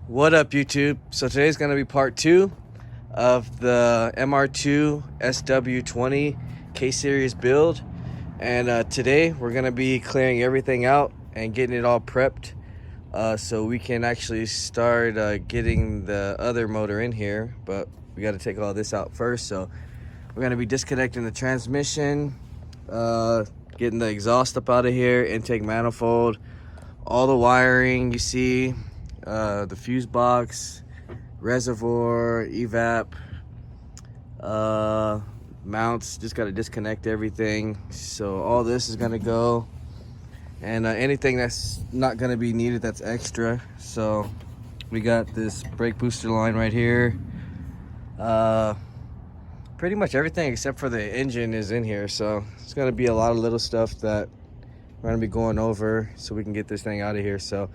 What up, YouTube? So today's going to be part 2 of the mr2 sw20 K-series build, and today we're going to be clearing everything out and getting it all prepped so we can actually start getting the other motor in here. But we got to take all this out first. So we're going to be disconnecting the transmission, getting the exhaust up out of here, intake manifold, all the wiring you see, the fuse box, reservoir, evap, mounts. Just got to disconnect everything. So all this is going to go, and anything that's not going to be needed that's extra. So we got this brake booster line right here. Pretty much everything except for the engine is in here, so it's going to be a lot of little stuff that we're going to be going over so we can get this thing out of here. So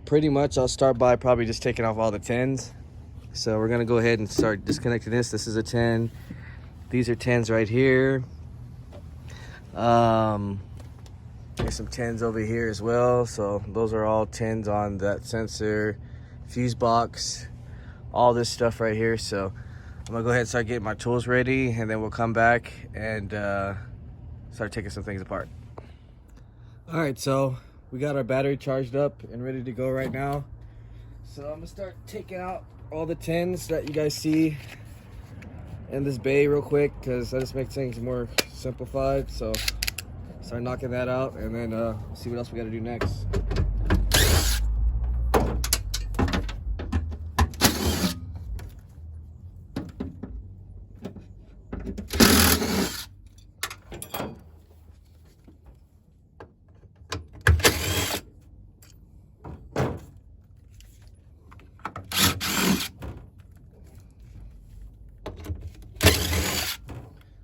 pretty much I'll start by probably just taking off all the 10s. So we're gonna go ahead and start disconnecting this. This is a 10. These are 10s right here. There's some 10s over here as well. So those are all 10s on that sensor, fuse box, all this stuff right here. So I'm gonna go ahead and start getting my tools ready, and then we'll come back and start taking some things apart. All right, so we got our battery charged up and ready to go right now. So I'm gonna start taking out all the 10s that you guys see in this bay real quick, because that just makes things more simplified. So start knocking that out, and then see what else we gotta do next.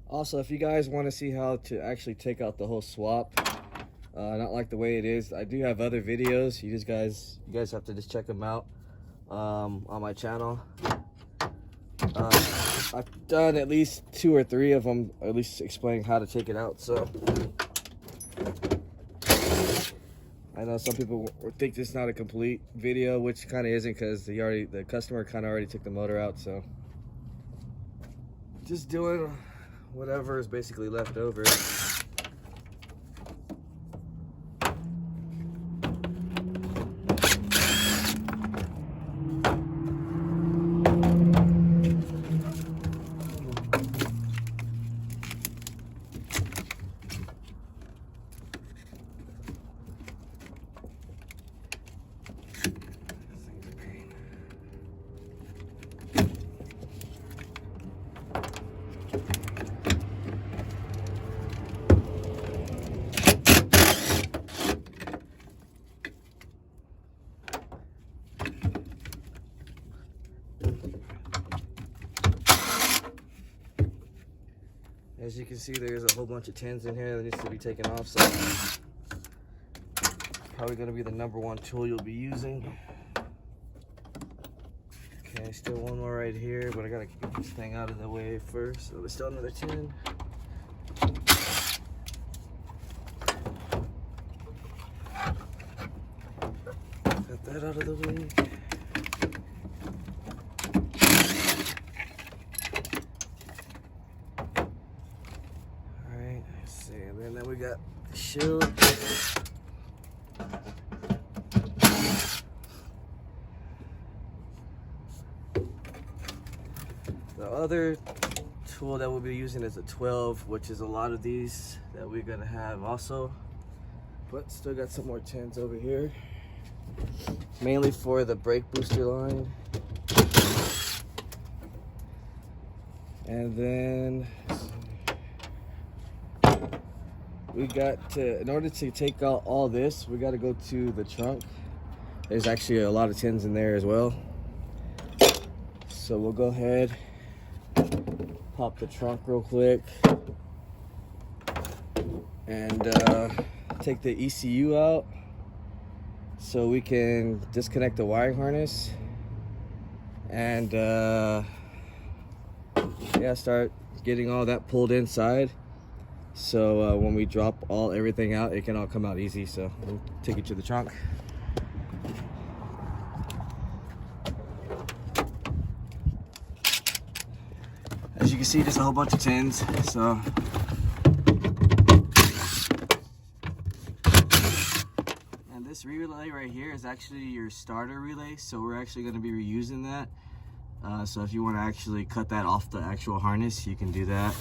Also, if you guys want to see how to actually take out the whole swap, not like the way it is, I do have other videos. You guys have to just check them out on my channel. I've done at least 2 or 3 of them, at least explaining how to take it out. So I know some people think this is not a complete video, which kind of isn't, because the customer kind of already took the motor out. So just doing whatever is basically left over. As you can see, there's a whole bunch of 10s in here that needs to be taken off, so probably going to be the #1 tool you'll be using. Okay, still one more right here, but I got to get this thing out of the way first. So there's still another 10. Got that out of the way. And then we got the shield. The other tool that we'll be using is a 12, which is a lot of these that we're gonna have also. But still got some more 10s over here, mainly for the brake booster line. And then we got to, in order to take out all this, we got to go to the trunk. There's actually a lot of 10s in there as well. So we'll go ahead, pop the trunk real quick, and take the ECU out so we can disconnect the wiring harness and yeah, start getting all that pulled inside. So when we drop everything out, it can all come out easy. So we'll take it to the trunk. you can see, just a whole bunch of tins. So and this relay right here is actually your starter relay, so we're actually going to be reusing that. So if you want to actually cut that off the actual harness, you can do that.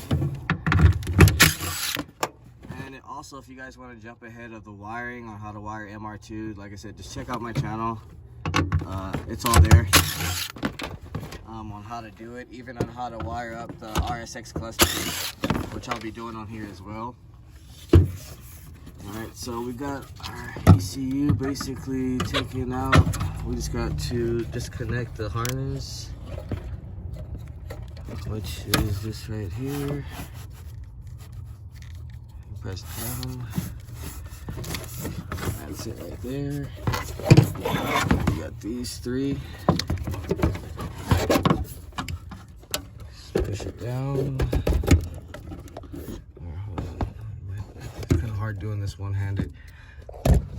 And also, if you guys want to jump ahead of the wiring on how to wire MR2, like I said, just check out my channel. It's all there on how to do it, even on how to wire up the RSX cluster, which I'll be doing on here as well. Alright, so we got our ECU basically taken out. We just got to disconnect the harness, which is this right here. Press down. That's it right there. We got these three. Just push it down. It's kind of hard doing this one-handed,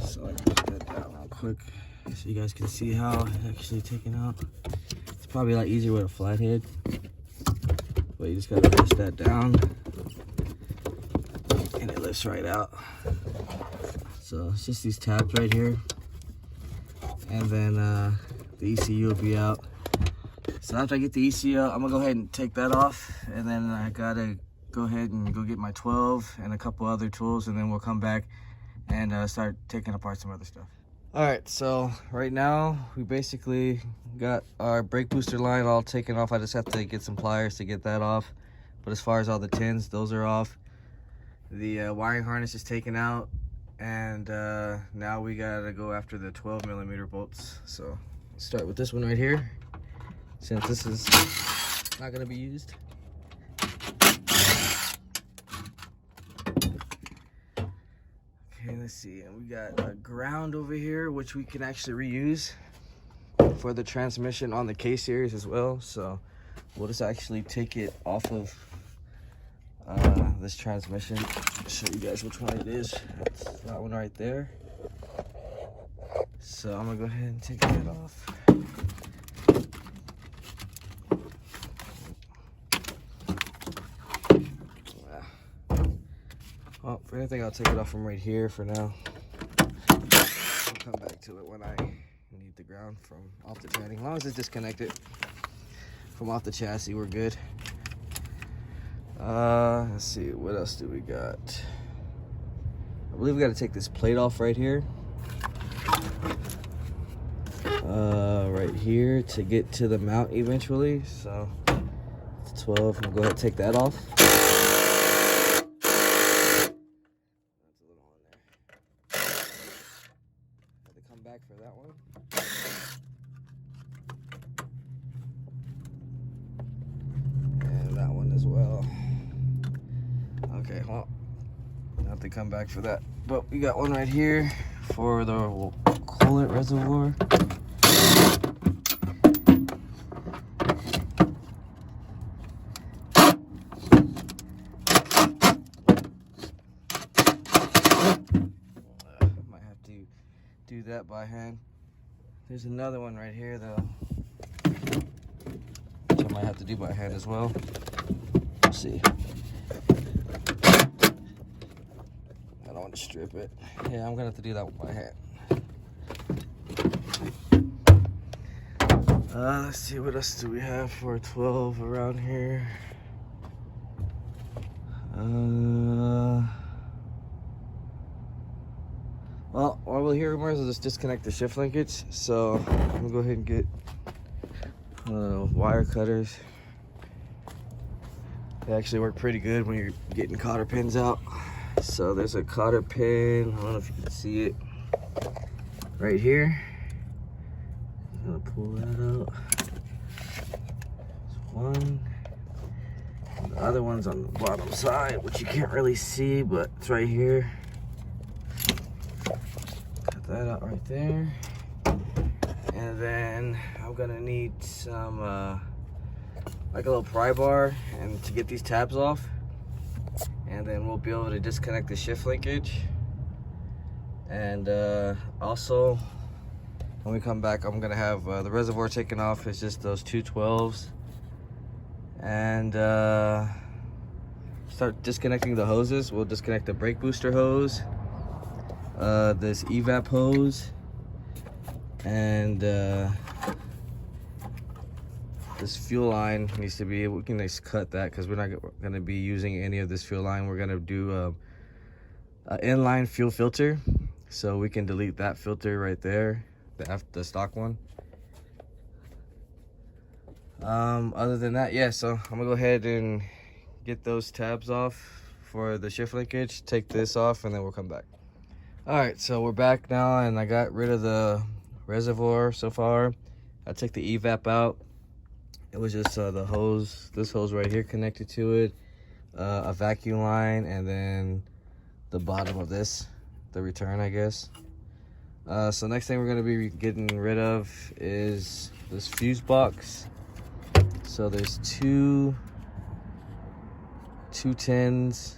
so I put that down real quick so you guys can see how it's actually taken out. It's probably a lot easier with a flathead, but you just gotta push that down and it lifts right out. So it's just these tabs right here, and then the ECU will be out. So after I get the ECU out, I'm gonna go ahead and take that off, and then I gotta go ahead and go get my 12 and a couple other tools, and then we'll come back and start taking apart some other stuff. All right, so right now we basically got our brake booster line all taken off. I just have to get some pliers to get that off, but as far as all the tins, those are off. The wiring harness is taken out, and now we gotta go after the 12mm bolts. So let's start with this one right here, since this is not gonna be used. Okay, let's see, and we got a ground over here, which we can actually reuse for the transmission on the K series as well. So we'll just actually take it off of this transmission. I'll show you guys which one it is. It's that one right there. So I'm gonna go ahead and take that off. Well, for anything, I'll take it off from right here for now. I'll come back to it when I need the ground from off the tranny. As long as it's disconnected from off the chassis, we're good. Let's see, what else do we got? I believe we got to take this plate off right here. Right here to get to the mount eventually. So it's 12. We'll go ahead and take that off. Back for that one. And that one as well. Okay, well, I have to come back for that. But we got one right here for the coolant reservoir. Do that by hand. There's another one right here though, which I might have to do by hand as well. Let's see. I don't want to strip it. Yeah, I'm gonna have to do that one by hand. Let's see, what else do we have for 12 around here? Well, while we're here, we might as well just disconnect the shift linkage. So I'm gonna go ahead and get wire cutters. They actually work pretty good when you're getting cotter pins out. So there's a cotter pin, I don't know if you can see it, right here. I'm gonna pull that out. There's one. And the other one's on the bottom side, which you can't really see, but it's right here. That out right there. And then I'm gonna need some like a little pry bar and to get these tabs off, and then we'll be able to disconnect the shift linkage. And also when we come back, I'm gonna have the reservoir taken off. It's just those two 12s, and start disconnecting the hoses. We'll disconnect the brake booster hose, this evap hose, and this fuel line needs to be, we can just cut that because we're not going to be using any of this fuel line. We're going to do an inline fuel filter, so we can delete that filter right there, the stock one. Other than that, yeah, so I'm gonna go ahead and get those tabs off for the shift linkage, take this off, and then we'll come back. All right, so we're back now, and I got rid of the reservoir so far. I took the evap out. It was just the hose, this hose right here connected to it, a vacuum line, and then the bottom of this, the return, I guess. So next thing we're gonna be getting rid of is this fuse box. So there's two 10s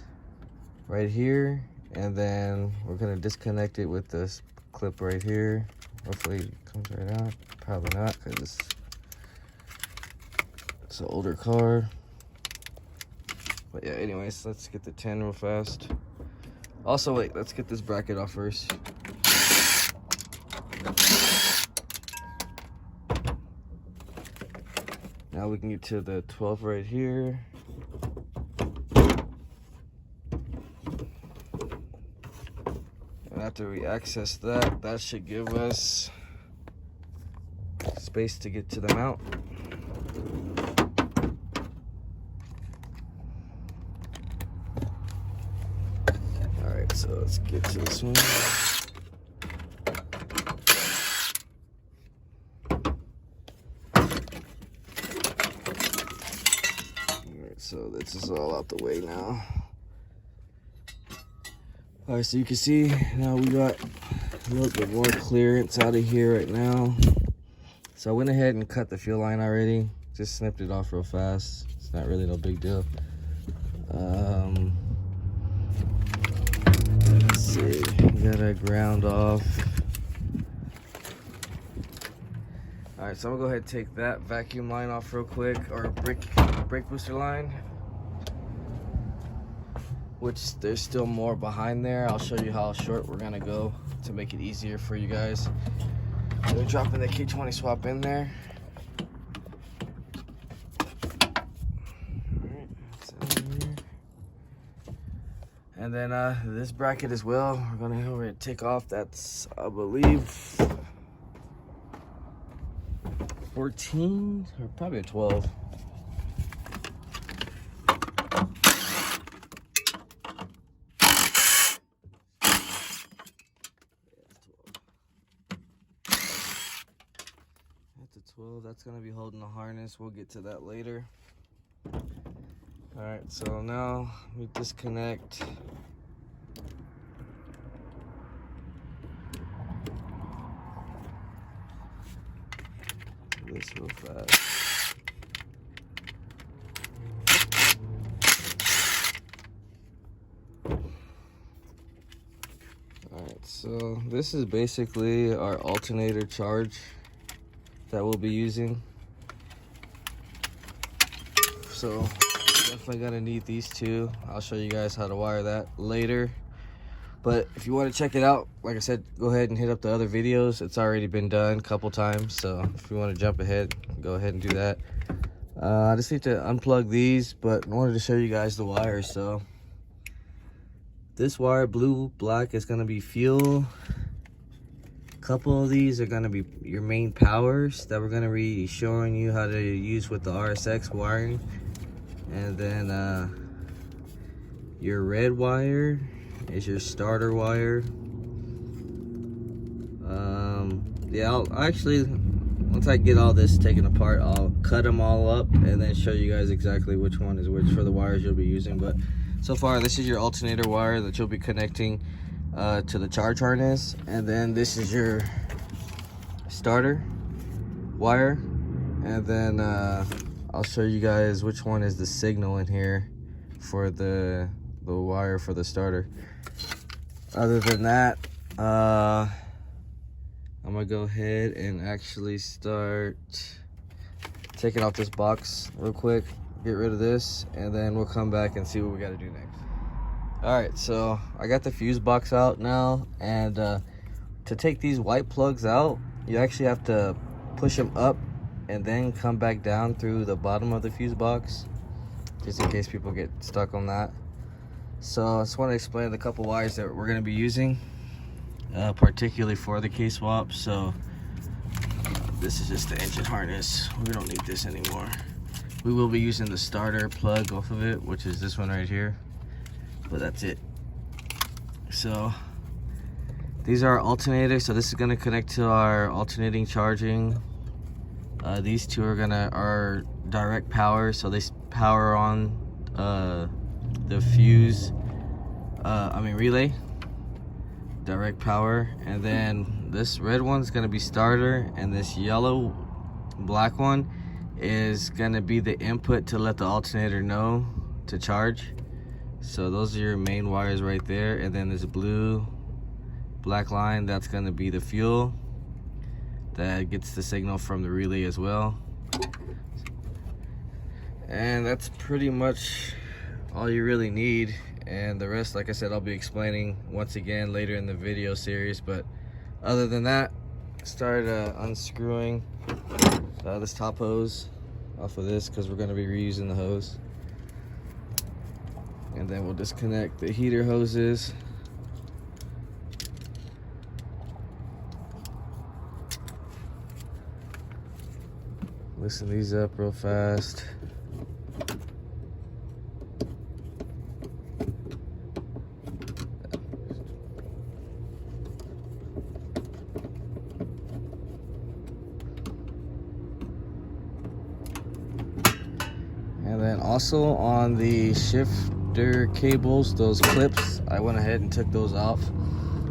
right here, and then we're gonna disconnect it with this clip right here. Hopefully it comes right out. Probably not, because it's an older car. But yeah, anyways, let's get the 10 real fast. Also, wait, let's get this bracket off first. Now we can get to the 12 right here. And after we access that, that should give us space to get to the mount. All right, so let's get to this one. So this is all out the way now. All right, so you can see now we got a little bit more clearance out of here right now. So I went ahead and cut the fuel line already. Just snipped it off real fast. It's not really no big deal. Let's see, we gotta ground off. All right, so I'm gonna go ahead and take that vacuum line off real quick, or brake booster line, which there's still more behind there. I'll show you how short we're gonna go to make it easier for you guys. We're dropping the K20 swap in there. And then this bracket as well, we're gonna go ahead and take off. That's, I believe, 14 or probably a 12. That's a 12. That's gonna be holding the harness. We'll get to that later. All right, so now we disconnect this real fast. Alright, so this is basically our alternator charge that we'll be using. So definitely gonna need these two. I'll show you guys how to wire that later. But if you want to check it out, like I said, go ahead and hit up the other videos. It's already been done a couple times, so if you want to jump ahead, go ahead and do that. I just need to unplug these, but I wanted to show you guys the wires. So this wire, blue, black, is going to be fuel. A couple of these are going to be your main powers that we're going to be showing you how to use with the RSX wiring. And then your red wire is your starter wire. Yeah, I'll actually, once I get all this taken apart, I'll cut them all up and then show you guys exactly which one is which for the wires you'll be using. But so far, this is your alternator wire that you'll be connecting to the charge harness, and then this is your starter wire, and then I'll show you guys which one is the signal in here for the wire for the starter. Other than that, I'm gonna go ahead and actually start taking off this box real quick. get rid of this, and then we'll come back and see what we got to do next. All right, so I got the fuse box out now, and to take these white plugs out, you actually have to push them up and then come back down through the bottom of the fuse box, just in case people get stuck on that. So I just want to explain the couple wires that we're going to be using, particularly for the case swap. So this is just the engine harness. We don't need this anymore. We will be using the starter plug off of it, which is this one right here, but that's it. So these are our alternators. So this is going to connect to our alternating charging. These two are direct power, so they power on the fuse, relay, direct power. And then this red one's gonna be starter, and this yellow black one is gonna be the input to let the alternator know to charge. So those are your main wires right there. And then this blue black line, that's gonna be the fuel that gets the signal from the relay as well. And that's pretty much all you really need, and the rest, like I said, I'll be explaining once again later in the video series. But other than that, start unscrewing this top hose off of this, because we're going to be reusing the hose. And then we'll disconnect the heater hoses. Loosen these up real fast. And then also on the shifter cables, those clips, I went ahead and took those off.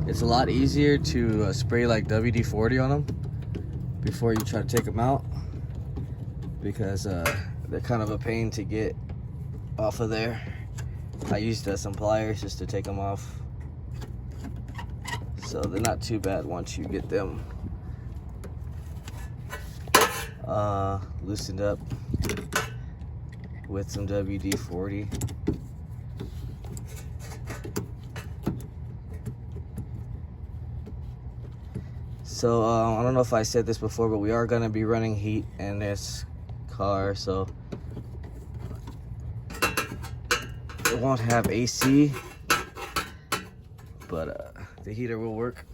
It's a lot easier to spray like WD-40 on them before you try to take them out, because they're kind of a pain to get off of there. I used some pliers just to take them off, so they're not too bad once you get them loosened up with some WD-40. So I don't know if I said this before, but we are going to be running heat in this car, so it won't have AC, but the heater will work.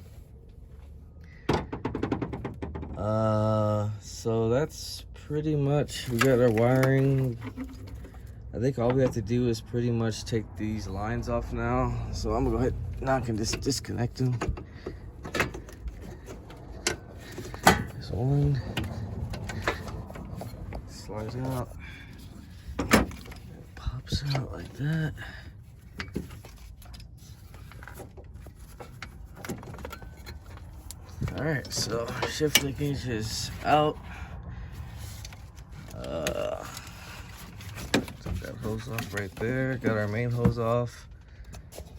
So that's pretty much, we got our wiring. I think all we have to do is pretty much take these lines off now. So I'm gonna go ahead now, I can just disconnect them. This one slides out, it pops out like that. All right, so shift linkage is out. Took that hose off right there. Got our main hose off,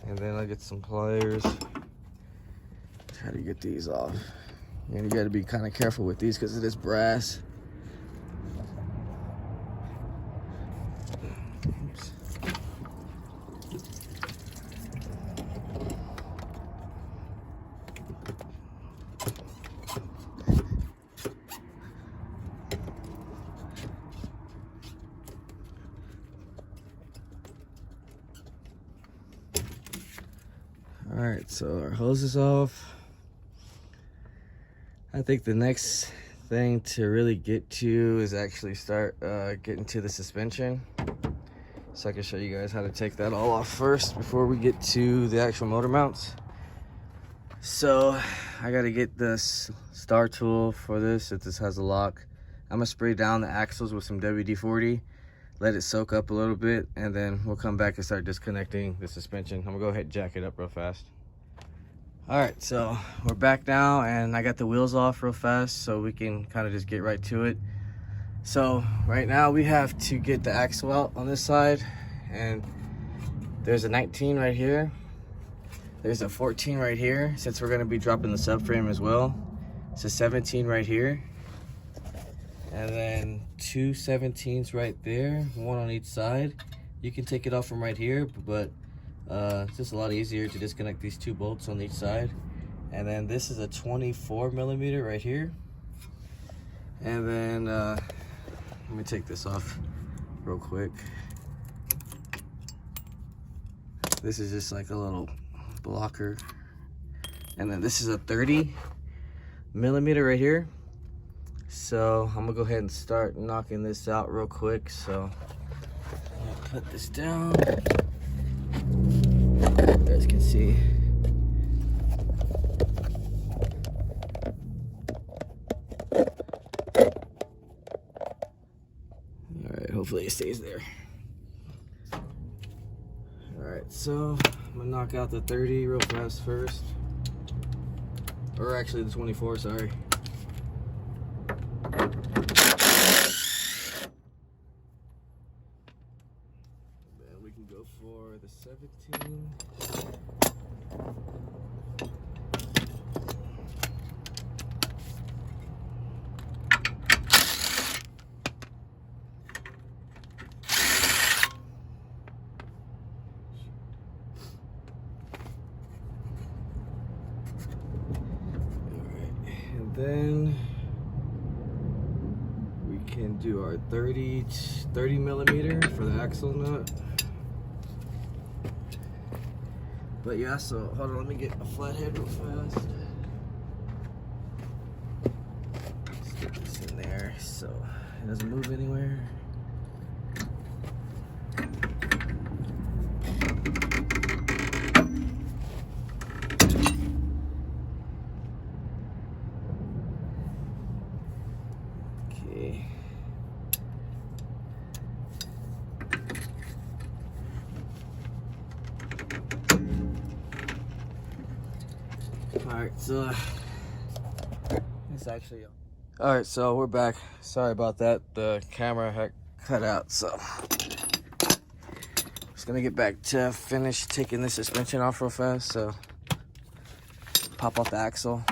and then I get some pliers. Try to get these off. And you got to be kind of careful with these because it is brass. Oops. All right, so our hose is off. I think the next thing to really get to is actually start getting to the suspension. So I can show you guys how to take that all off first before we get to the actual motor mounts. So I got to get this star tool for this. If this has a lock, I'm gonna spray down the axles with some WD-40, let it soak up a little bit, and then we'll come back and start disconnecting the suspension. I'm gonna go ahead and jack it up real fast. All right, so we're back now, and I got the wheels off real fast so we can kind of just get right to it. So right now we have to get the axle out on this side, and there's a 19 right here. There's a 14 right here, since we're gonna be dropping the subframe as well. It's a 17 right here. and then 2 17s right there, one on each side. You can take it off from right here, but it's just a lot easier to disconnect these 2 bolts on each side. And then this is a 24 millimeter right here. And then let me take this off real quick. This is just like a little blocker. And then this is a 30 millimeter right here. So I'm gonna go ahead and start knocking this out real quick. So I'm gonna put this down. You guys can see. All right, hopefully it stays there. All right, so I'm gonna knock out the 30 real fast first. Or actually the 24, sorry. Then we can go for the 17. Then we can do our 30 millimeter for the axle nut. But yeah, so hold on, let me get a flathead real fast. Stick this in there so it doesn't move anywhere. Alright, so it's actually alright, so we're back. Sorry about that, the camera had cut out, so just gonna get back to finish taking the suspension off real fast. So pop off the axle.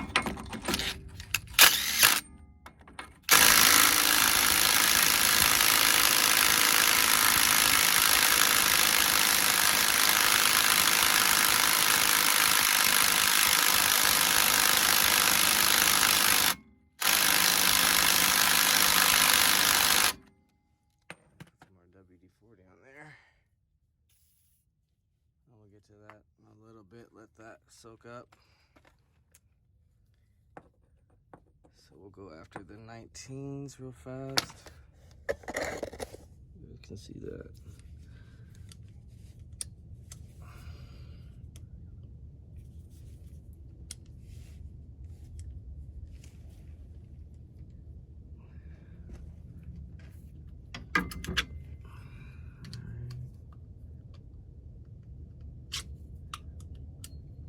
To that a little bit, let that soak up. So we'll go after the 19s real fast. You can see that.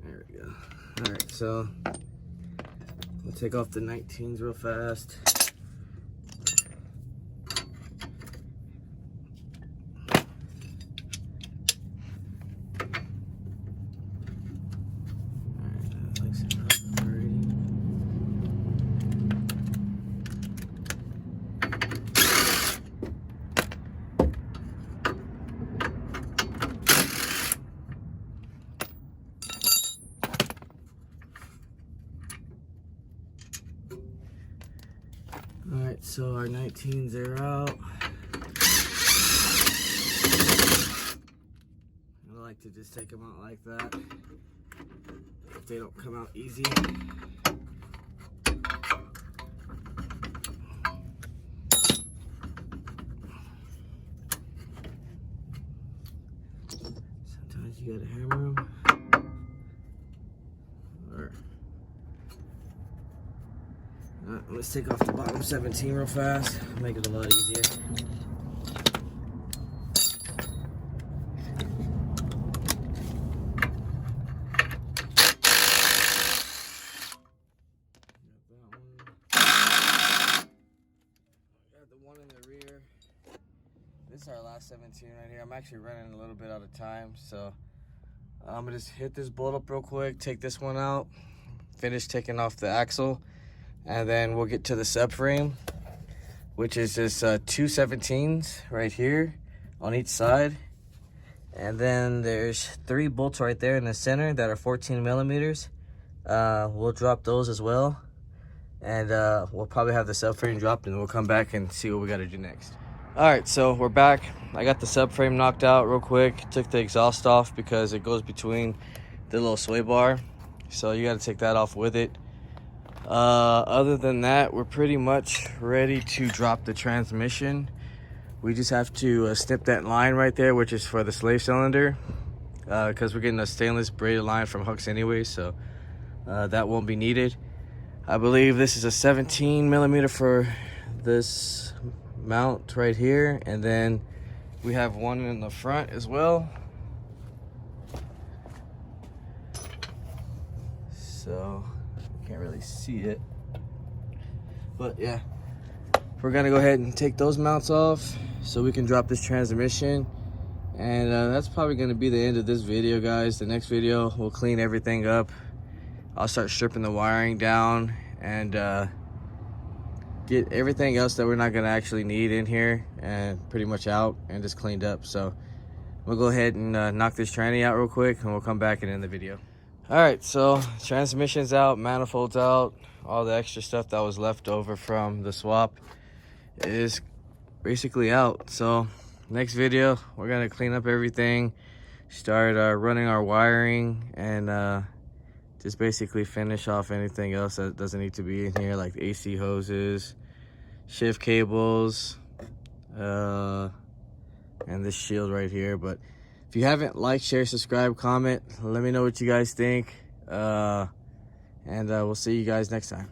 There we go. All right, so we'll take off the 19s real fast. Alright, so our 19s are out. I like to just take them out like that if they don't come out easy. Sometimes you gotta hammer them. Let's take off the bottom 17 real fast, make it a lot easier. Got the one in the rear. This is our last 17 right here. I'm actually running a little bit out of time, so I'm gonna just hit this bolt up real quick, take this one out, finish taking off the axle, and then we'll get to the subframe. which is just two 17s right here on each side. And then there's 3 bolts right there in the center that are 14 millimeters. We'll drop those as well. And we'll probably have the subframe dropped, and we'll come back and see what we got to do next. All right, so we're back. I got the subframe knocked out real quick. Took the exhaust off because it goes between the little sway bar. So you got to take that off with it. Other than that, we're pretty much ready to drop the transmission. We just have to snip that line right there, which is for the slave cylinder, because we're getting a stainless braided line from Hooks anyway, so that won't be needed. I believe this is a 17 millimeter for this mount right here, and then we have one in the front as well. So can't really see it, but yeah, we're gonna go ahead and take those mounts off so we can drop this transmission. And that's probably gonna be the end of this video, guys. The next video we'll clean everything up. I'll start stripping the wiring down and get everything else that we're not gonna actually need in here and pretty much out and just cleaned up. So we'll go ahead and knock this tranny out real quick, and we'll come back and end the video. All right, so transmission's out, manifold's out, all the extra stuff that was left over from the swap is basically out. So next video, we're gonna clean up everything, start running our wiring, and just basically finish off anything else that doesn't need to be in here, like the AC hoses, shift cables, and this shield right here. But if you haven't liked, share, subscribe, comment, let me know what you guys think, and we'll see you guys next time.